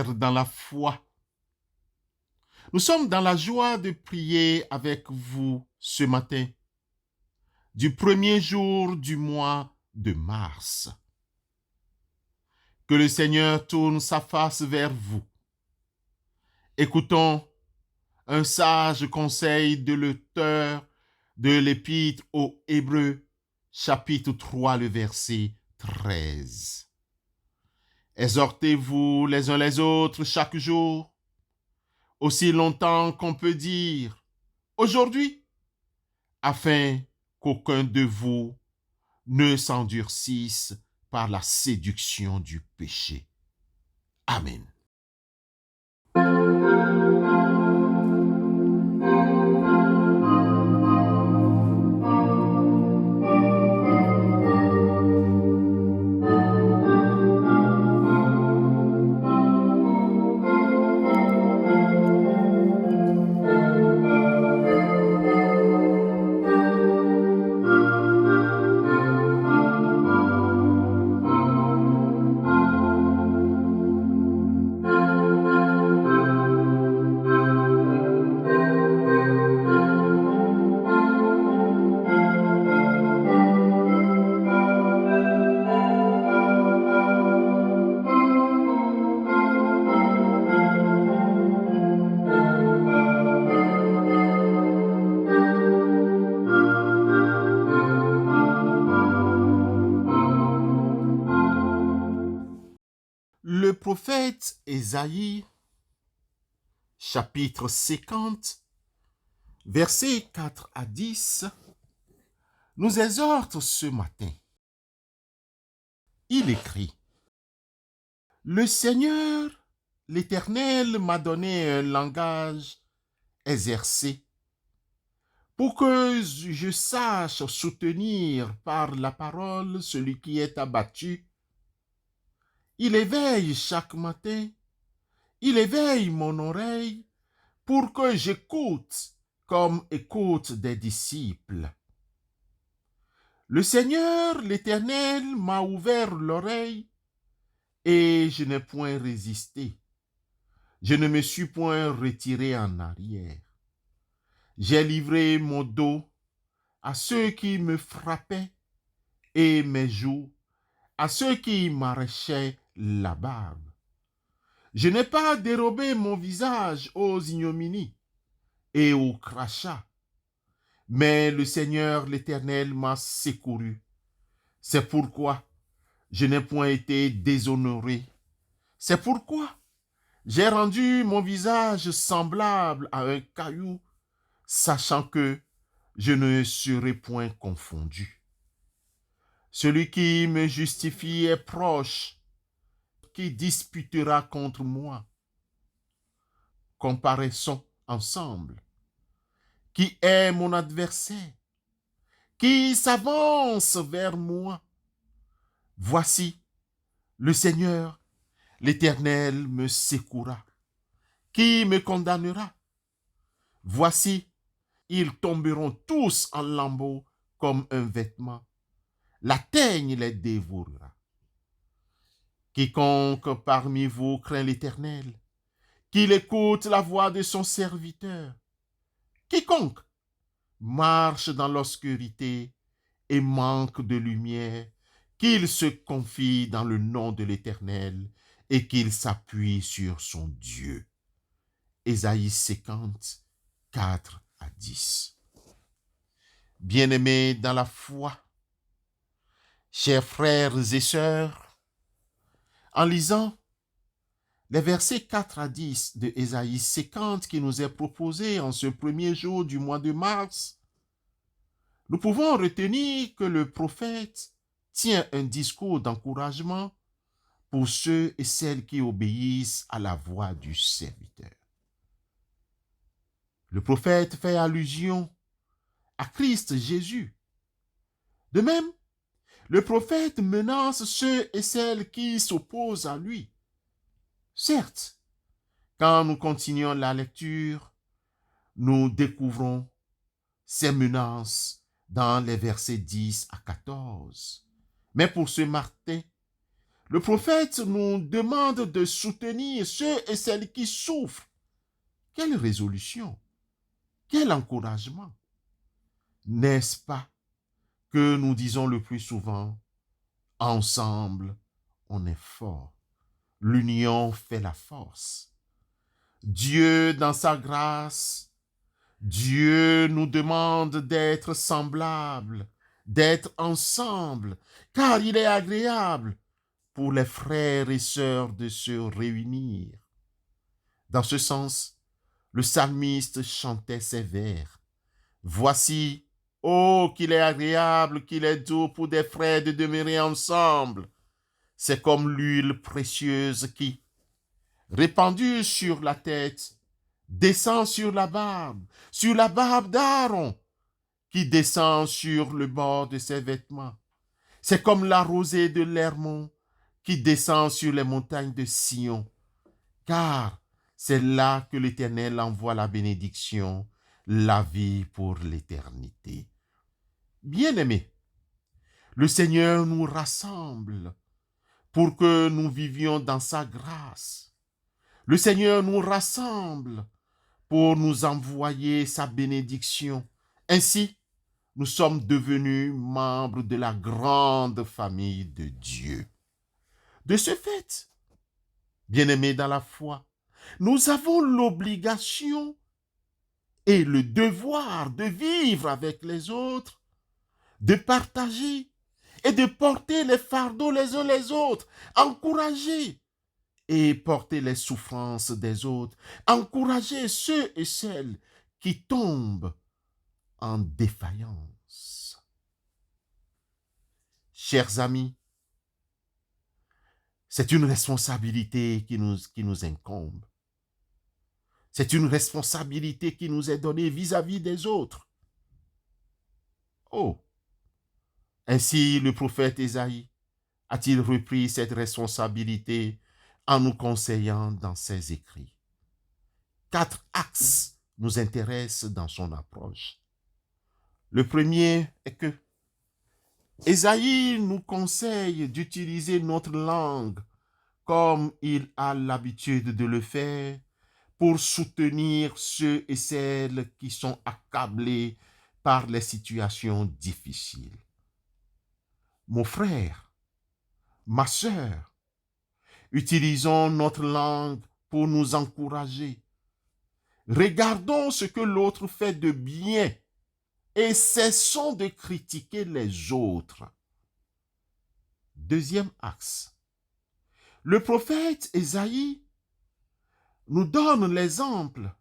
frères dans la foi, nous sommes dans la joie de prier avec vous ce matin, du premier jour du mois de mars. Que le Seigneur tourne sa face vers vous. Écoutons un sage conseil de l'auteur de l'Épître aux Hébreux, chapitre 3, le verset 13. Exhortez-vous les uns les autres chaque jour, aussi longtemps qu'on peut dire aujourd'hui, afin qu'aucun de vous ne s'endurcisse par la séduction du péché. Amen. Le prophète Ésaïe, chapitre 50, versets 4 à 10, nous exhorte ce matin. Il écrit: Le Seigneur, l'Éternel, m'a donné un langage exercé pour que je sache soutenir par la parole celui qui est abattu. Il éveille chaque matin, il éveille mon oreille pour que j'écoute comme écoutent des disciples. Le Seigneur, l'Éternel, m'a ouvert l'oreille et je n'ai point résisté. Je ne me suis point retiré en arrière. J'ai livré mon dos à ceux qui me frappaient et mes joues à ceux qui m'arrachaient la barbe. Je n'ai pas dérobé mon visage aux ignominies et aux crachats, mais le Seigneur l'Éternel m'a secouru. C'est pourquoi je n'ai point été déshonoré. C'est pourquoi j'ai rendu mon visage semblable à un caillou, sachant que je ne serai point confondu. Celui qui me justifie est proche. Qui disputera contre moi? Comparaissons ensemble. Qui est mon adversaire? Qui s'avance vers moi? Voici, le Seigneur, l'Éternel me secourra. Qui me condamnera? Voici, ils tomberont tous en lambeaux comme un vêtement. La teigne les dévorera. Quiconque parmi vous craint l'Éternel, qu'il écoute la voix de son serviteur. Quiconque marche dans l'obscurité et manque de lumière, qu'il se confie dans le nom de l'Éternel et qu'il s'appuie sur son Dieu. Ésaïe 50, 4 à 10. Bien-aimés dans la foi, chers frères et sœurs, en lisant les versets 4 à 10 de Ésaïe 50 qui nous est proposé en ce premier jour du mois de mars, nous pouvons retenir que le prophète tient un discours d'encouragement pour ceux et celles qui obéissent à la voix du serviteur. Le prophète fait allusion à Christ Jésus. De même, le prophète menace ceux et celles qui s'opposent à lui. Certes, quand nous continuons la lecture, nous découvrons ces menaces dans les versets 10 à 14. Mais pour ce matin, Le prophète nous demande de soutenir ceux et celles qui souffrent. Quelle résolution, quel encouragement. N'est-ce pas que nous disons le plus souvent, ensemble, on est fort. L'union fait la force. Dieu, dans sa grâce, Dieu nous demande d'être semblables, d'être ensemble, car il est agréable pour les frères et sœurs de se réunir. Dans ce sens, le psalmiste chantait ces vers. Voici, oh, qu'il est agréable, qu'il est doux pour des frères de demeurer ensemble. C'est comme l'huile précieuse qui, répandue sur la tête, descend sur la barbe d'Aaron, qui descend sur le bord de ses vêtements. C'est comme la rosée de l'Hermon qui descend sur les montagnes de Sion, car c'est là que l'Éternel envoie la bénédiction, la vie pour l'éternité. Bien-aimés, le Seigneur nous rassemble pour que nous vivions dans sa grâce. Le Seigneur nous rassemble pour nous envoyer sa bénédiction. Ainsi, nous sommes devenus membres de la grande famille de Dieu. De ce fait, bien-aimés dans la foi, nous avons l'obligation et le devoir de vivre avec les autres, de partager et de porter les fardeaux les uns les autres, encourager et porter les souffrances des autres, encourager ceux et celles qui tombent en défaillance. Chers amis, c'est une responsabilité qui nous incombe. C'est une responsabilité qui nous est donnée vis-à-vis des autres. Oh, ainsi le prophète Ésaïe a-t-il repris cette responsabilité en nous conseillant dans ses écrits. 4 axes nous intéressent dans son approche. Le premier est que Ésaïe nous conseille d'utiliser notre langue comme il a l'habitude de le faire pour soutenir ceux et celles qui sont accablés par les situations difficiles. Mon frère, ma sœur, utilisons notre langue pour nous encourager. Regardons ce que l'autre fait de bien et cessons de critiquer les autres. Deuxième axe. Le prophète Ésaïe nous donne l'exemple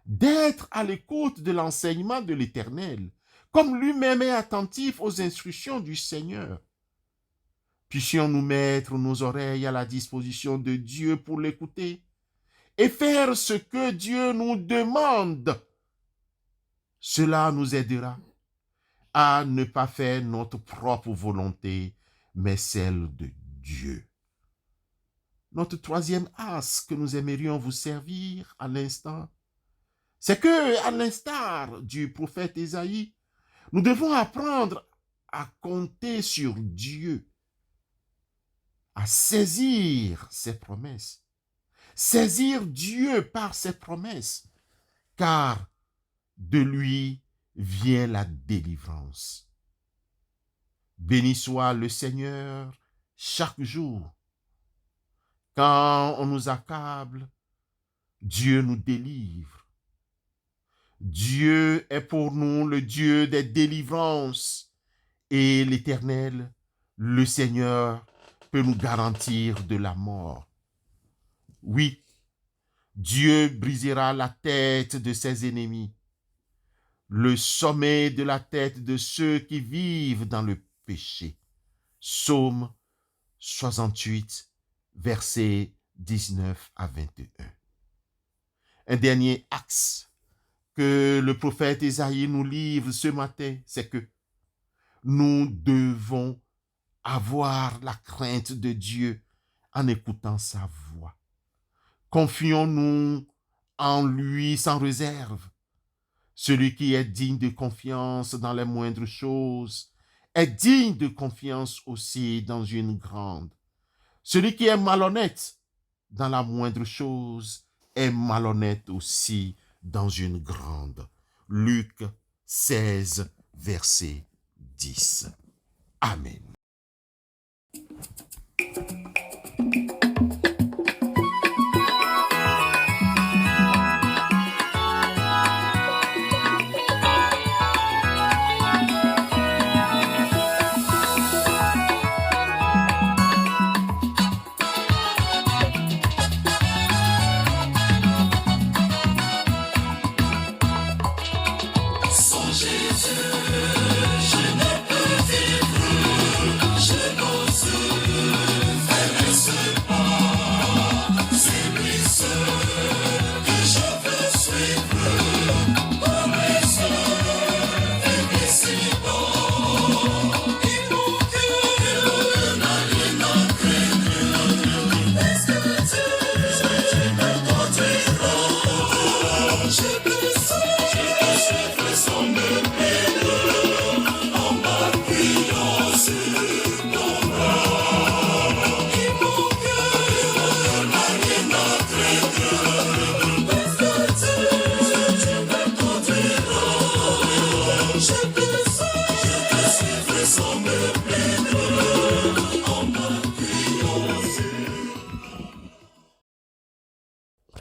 d'être à l'écoute de l'enseignement de l'Éternel, comme lui-même est attentif aux instructions du Seigneur. Puissions-nous mettre nos oreilles à la disposition de Dieu pour l'écouter et faire ce que Dieu nous demande. Cela nous aidera à ne pas faire notre propre volonté, mais celle de Dieu. Notre troisième axe que nous aimerions vous servir à l'instant, c'est que, à l'instar du prophète Ésaïe, nous devons apprendre à compter sur Dieu, à saisir ses promesses, saisir Dieu par ses promesses, car de lui vient la délivrance. Béni soit le Seigneur chaque jour. Quand on nous accable, Dieu nous délivre. Dieu est pour nous le Dieu des délivrances et l'Éternel, le Seigneur, peut nous garantir de la mort. Oui, Dieu brisera la tête de ses ennemis, le sommet de la tête de ceux qui vivent dans le péché. Psaume 68, versets 19 à 21. Un dernier axe que le prophète Ésaïe nous livre ce matin, c'est que nous devons avoir la crainte de Dieu en écoutant sa voix. Confions-nous en lui sans réserve. Celui qui est digne de confiance dans les moindres choses est digne de confiance aussi dans une grande. Celui qui est malhonnête dans la moindre chose est malhonnête aussi dans une grande. Luc 16, verset 10. Amen.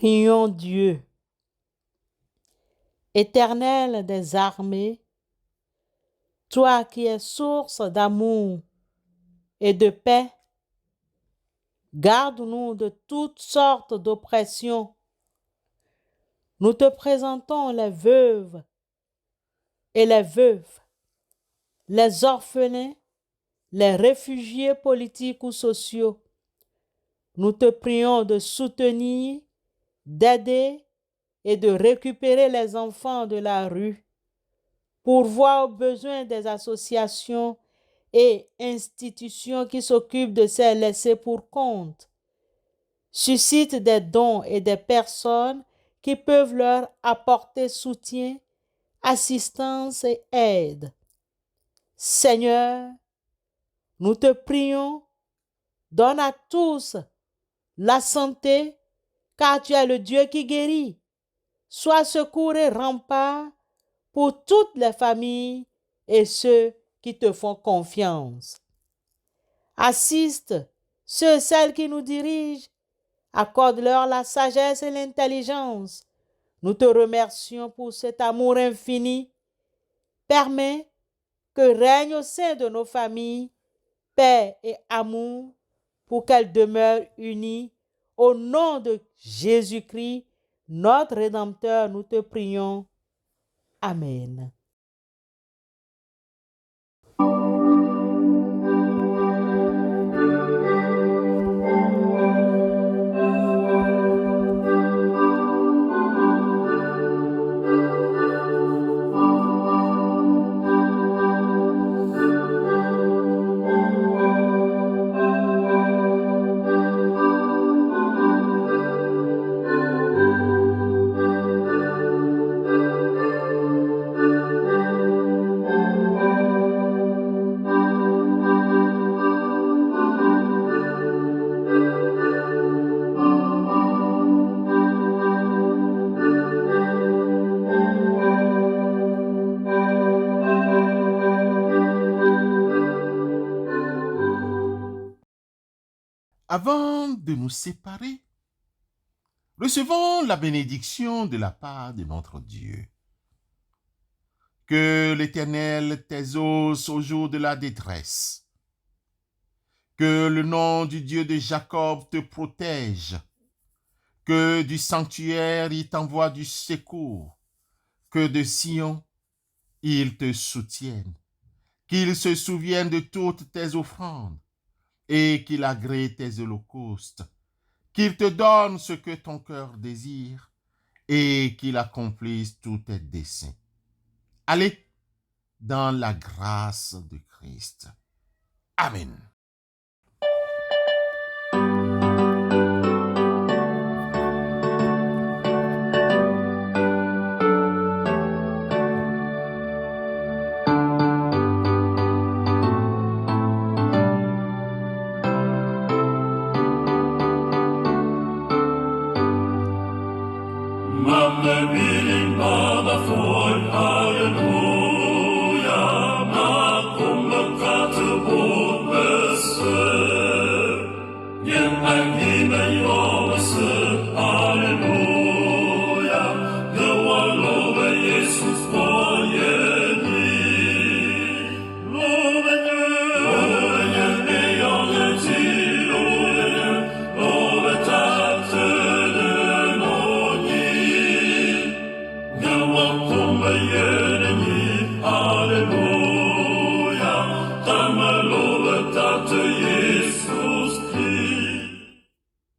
Prions Dieu. Éternel des armées, toi qui es source d'amour et de paix, garde-nous de toutes sortes d'oppressions. Nous te présentons les veuves et les veuves, les orphelins, les réfugiés politiques ou sociaux. Nous te prions de soutenir, d'aider et de récupérer les enfants de la rue, pourvoir aux besoins des associations et institutions qui s'occupent de ces laissés pour compte. Suscite des dons et des personnes qui peuvent leur apporter soutien, assistance et aide. Seigneur, nous te prions, donne à tous la santé, car tu es le Dieu qui guérit. Sois secours et rempart pour toutes les familles et ceux qui te font confiance. Assiste ceux et celles qui nous dirigent, accorde-leur la sagesse et l'intelligence. Nous te remercions pour cet amour infini. Permets que règne au sein de nos familles paix et amour pour qu'elles demeurent unies. Au nom de Jésus-Christ, notre Rédempteur, nous te prions. Amen. Avant de nous séparer, recevons la bénédiction de la part de notre Dieu. Que l'Éternel t'exauce au jour de la détresse. Que le nom du Dieu de Jacob te protège. Que du sanctuaire il t'envoie du secours. Que de Sion il te soutienne. Qu'il se souvienne de toutes tes offrandes et qu'il agrée tes holocaustes. Qu'il te donne ce que ton cœur désire et qu'il accomplisse tous tes desseins. Allez dans la grâce de Christ. Amen. Mamma vill bara få en